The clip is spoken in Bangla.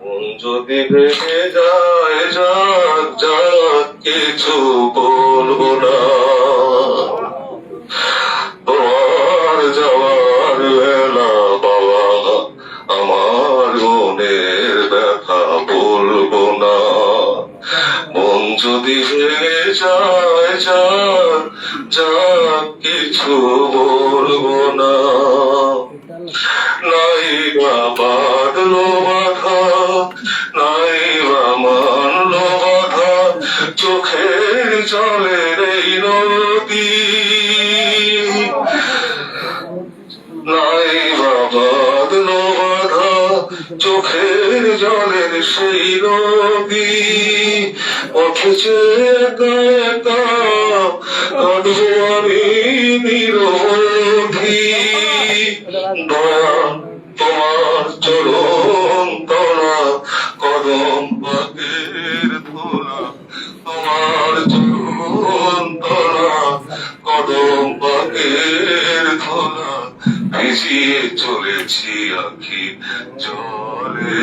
মন যদি ভেঙে যায়, যাক যাক, কিছু বলবো না। তোমার যাওয়ার বেলা বাবা, আমার মনের ব্যথা বলবো না। মন যদি ভেঙে যায়, যাক যাক, কিছু বলবো না। নাই বা বাঁধলো বাধা, নাই বা মানলো বাধা, চোখের জলের এই নদী। নাই বা বাঁধলো বাধা, চোখের জলের সেই নদী। পথে একা একা কাঁদবো আমি নিরবধি। দয়া তোমার চরণ তলা, কদম পাকের ধোলা। তোমার চরণ তলা, কদম পাকের ধোলা। ভিজিয়ে চলেছি আখি জলে।